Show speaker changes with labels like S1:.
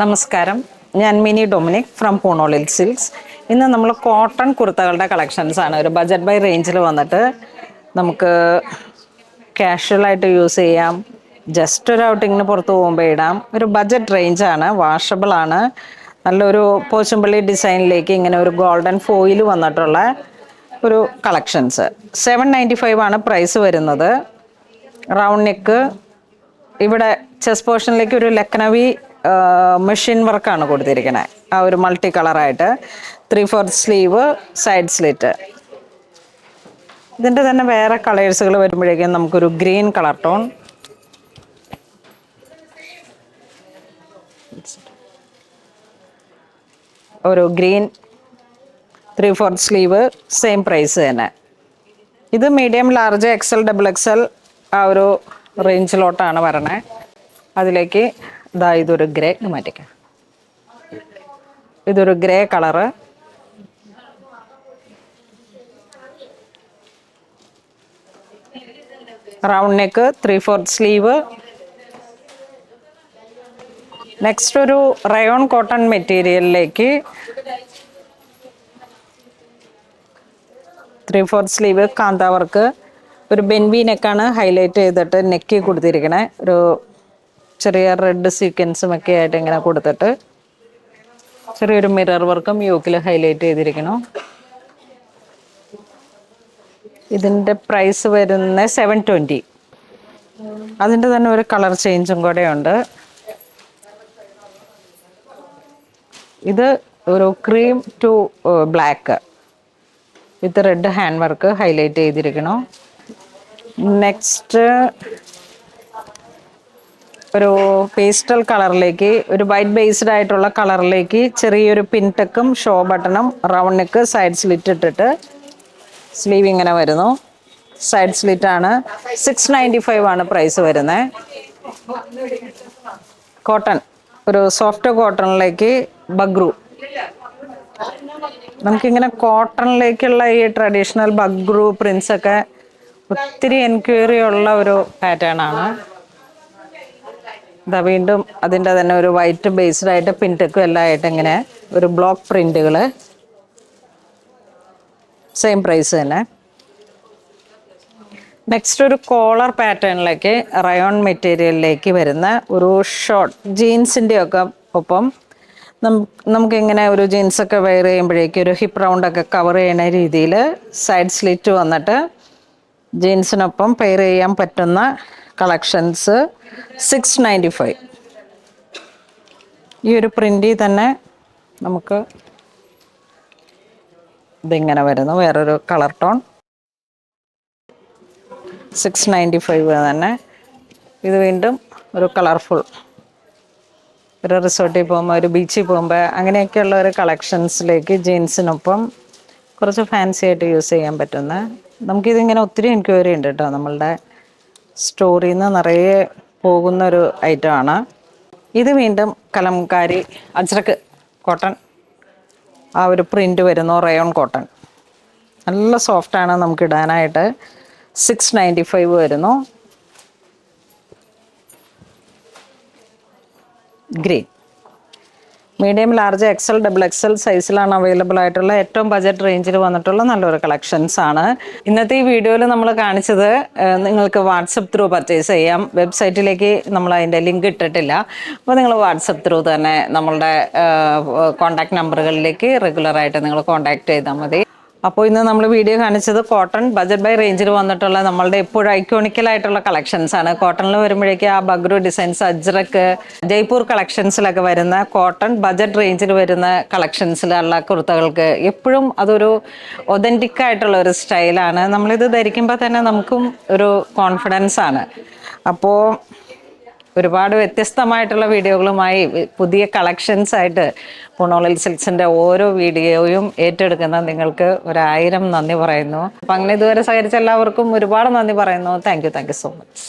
S1: നമസ്കാരം, ഞാൻ mini Dominic from പൂണോളിൽ silks. ഇന്ന് നമ്മൾ കോട്ടൺ കുർത്തകളുടെ കളക്ഷൻസ് ആണ്. ഒരു ബജറ്റ് ബൈ റേഞ്ചിൽ വന്നിട്ട് നമുക്ക് കാഷ്വലായിട്ട് യൂസ് ചെയ്യാം, ജസ്റ്റ് ഒരു ഔട്ടിങ്ങിന് പുറത്ത് പോകുമ്പോൾ ഇടാം. ഒരു ബജറ്റ് റേഞ്ചാണ്, വാഷബിൾ ആണ്. നല്ലൊരു പോച്ചമ്പള്ളി ഡിസൈനിലേക്ക് ഇങ്ങനെ ഒരു ഗോൾഡൻ ഫോയിൽ വന്നിട്ടുള്ള ഒരു കളക്ഷൻസ്. 795 ആണ് പ്രൈസ് വരുന്നത്. റൗണ്ട് നെക്ക്, ഇവിടെ ചെസ്റ്റ് പോർഷനിലേക്ക് ഒരു ലക്നവി മെഷീൻ വർക്കാണ് കൊടുത്തിരിക്കുന്നത്. ആ ഒരു മൾട്ടി കളറായിട്ട് 3/4 സ്ലീവ്, സൈഡ് സ്ലിറ്റ്. ഇതിൻ്റെ തന്നെ വേറെ കളേഴ്സുകൾ വരുമ്പോഴേക്കും നമുക്കൊരു ഗ്രീൻ കളർ ടോൺ, ഒരു ഗ്രീൻ 3/4 സ്ലീവ്, സെയിം പ്രൈസ് തന്നെ. ഇത് മീഡിയം, ലാർജ്, XL, XXL ആ ഒരു റേഞ്ചിലോട്ടാണ് വരണേ. അതിലേക്ക് ഇതൊരു ഗ്രേ മാറ്റിക്കാം. ഇതൊരു grey colour, round neck, 3/4 sleeve. Next ഒരു റയോൺ കോട്ടൺ മെറ്റീരിയലിലേക്ക് 3/4 സ്ലീവ്, കാന്ത വർക്ക്, ഒരു ബെൻവി നെക്കാണ് ഹൈലൈറ്റ് ചെയ്തിട്ട് നെക്കി കൊടുത്തിരിക്കണേ. ഒരു ചെറിയ റെഡ് സീക്വൻസും ഒക്കെ ആയിട്ട് ഇങ്ങനെ കൊടുത്തിട്ട് ചെറിയൊരു മിറർ വർക്കും യോക്കിൽ ഹൈലൈറ്റ് ചെയ്തിരിക്കണം. ഇതിൻ്റെ പ്രൈസ് വരുന്ന 720. അതിൻ്റെ തന്നെ ഒരു കളർ ചേഞ്ചും കൂടെ ഉണ്ട്. ഇത് ഒരു cream to black with red hand work highlight ചെയ്തിരിക്കണം. നെക്സ്റ്റ് ഒരു പേസ്റ്റൽ കളറിലേക്ക്, ഒരു വൈറ്റ് ബേസ്ഡ് ആയിട്ടുള്ള കളറിലേക്ക് ചെറിയൊരു പിൻടെക്കും ഷോ ബട്ടണും, റൗണ്ട് നെക്ക്, സൈഡ് സ്ലിറ്റ് ഇട്ടിട്ട് സ്ലീവ് ഇങ്ങനെ വരുന്നു. സൈഡ് സ്ലിറ്റ് ആണ്. 695 ആണ് പ്രൈസ് വരുന്നത്. കോട്ടൺ, ഒരു സോഫ്റ്റ് കോട്ടണിലേക്ക് ബഗ്രു. നമുക്കിങ്ങനെ കോട്ടണിലേക്കുള്ള ഈ ട്രഡീഷണൽ ബഗ്രു പ്രിൻസ് ഒക്കെ ഒത്തിരി എൻക്വയറി ഉള്ള ഒരു പാറ്റേൺ ആണ്. ഇതാ വീണ്ടും അതിൻ്റെ തന്നെ ഒരു വൈറ്റ് ബേസ്ഡ് ആയിട്ട് പിൻടെക്കും എല്ലാം ആയിട്ട് ഇങ്ങനെ ഒരു ബ്ലോക്ക് പ്രിന്റുകൾ, സെയിം പ്രൈസ് തന്നെ. നെക്സ്റ്റ് ഒരു കോളർ പാറ്റേണിലേക്ക് റയോൺ മെറ്റീരിയലിലേക്ക് വരുന്ന ഒരു ഷോർട്ട് ജീൻസിൻ്റെ ഒക്കെ ഒപ്പം നമുക്കിങ്ങനെ ഒരു ജീൻസൊക്കെ വെയർ ചെയ്യുമ്പോഴേക്കും ഒരു ഹിപ്പ് റൗണ്ടൊക്കെ കവർ ചെയ്യുന്ന രീതിയിൽ സൈഡ് സ്ലിറ്റ് വന്നിട്ട് ജീൻസിനൊപ്പം പെയർ ചെയ്യാൻ പറ്റുന്ന കളക്ഷൻസ്. 695. ഈ ഒരു പ്രിൻ്റിൽ തന്നെ നമുക്ക് ഇതിങ്ങനെ വരുന്നു, വേറൊരു കളർ ടോൺ. 695 തന്നെ. ഇത് വീണ്ടും ഒരു കളർഫുൾ, ഒരു റിസോർട്ടിൽ പോകുമ്പോൾ, ഒരു ബീച്ചിൽ പോകുമ്പോൾ അങ്ങനെയൊക്കെയുള്ള ഒരു കളക്ഷൻസിലേക്ക് ജീൻസിനൊപ്പം കുറച്ച് ഫാൻസി ആയിട്ട് യൂസ് ചെയ്യാൻ പറ്റുന്ന, നമുക്കിതിങ്ങനെ ഒത്തിരി എൻക്വയറി ഉണ്ട് കേട്ടോ. നമ്മളുടെ സ്റ്റോറിൽ നിന്ന് നിറയെ പോകുന്നൊരു ഐറ്റമാണ് ഇത്. വീണ്ടും കലംകാരി അജ്രക്ക് കോട്ടൺ, ആ ഒരു പ്രിൻ്റ് വരുന്നു, റയോൺ കോട്ടൺ. നല്ല സോഫ്റ്റാണ് നമുക്ക് ഇടാനായിട്ട്. 695 വരുന്നു. Green, medium, large, XL, XXL സൈസിലാണ് അവൈലബിൾ ആയിട്ടുള്ള ഏറ്റവും ബജറ്റ് റേഞ്ചിൽ വന്നിട്ടുള്ള നല്ലൊരു കളക്ഷൻസ് ആണ്. ഇന്നത്തെ ഈ വീഡിയോയിൽ നമ്മൾ കാണിച്ചത് നിങ്ങൾക്ക് വാട്സപ്പ് ത്രൂ പർച്ചേസ് ചെയ്യാം. വെബ്സൈറ്റിലേക്ക് നമ്മൾ അതിൻ്റെ ലിങ്ക് ഇട്ടിട്ടില്ല. അപ്പോൾ നിങ്ങൾ വാട്സപ്പ് ത്രൂ തന്നെ നമ്മളുടെ കോൺടാക്ട് നമ്പറുകളിലേക്ക് റെഗുലറായിട്ട് നിങ്ങൾ കോൺടാക്ട് ചെയ്താൽ മതി. അപ്പോൾ ഇന്ന് നമ്മൾ വീഡിയോ കാണിച്ചത് കോട്ടൺ ബജറ്റ് ബൈ റേഞ്ചിൽ വന്നിട്ടുള്ള നമ്മളുടെ എപ്പോഴും ഐക്കോണിക്കലായിട്ടുള്ള കളക്ഷൻസ് ആണ്. കോട്ടണിൽ വരുമ്പോഴേക്കും ആ ബഗ്രു ഡിസൈൻസ്, അജ്രക്ക്, ജയ്പൂർ കളക്ഷൻസിലൊക്കെ വരുന്ന കോട്ടൺ ബജറ്റ് റേഞ്ചിൽ വരുന്ന കളക്ഷൻസിലുള്ള കുർത്തകൾക്ക് എപ്പോഴും അതൊരു ഒതൻറ്റിക് ആയിട്ടുള്ള ഒരു സ്റ്റൈലാണ്. നമ്മളിത് ധരിക്കുമ്പോൾ തന്നെ നമുക്കും ഒരു കോൺഫിഡൻസ് ആണ്. അപ്പോൾ ഒരുപാട് വ്യത്യസ്തമായിട്ടുള്ള വീഡിയോകളുമായി പുതിയ കളക്ഷൻസ് ആയിട്ട് പൂണോളിൽ സിൽക്സിൻ്റെ ഓരോ വീഡിയോയും ഏറ്റെടുക്കുന്ന നിങ്ങൾക്ക് 1000 നന്ദി പറയുന്നു. അപ്പം അങ്ങനെ ഇതുവരെ സഹകരിച്ച എല്ലാവർക്കും ഒരുപാട് നന്ദി പറയുന്നു. Thank you so much.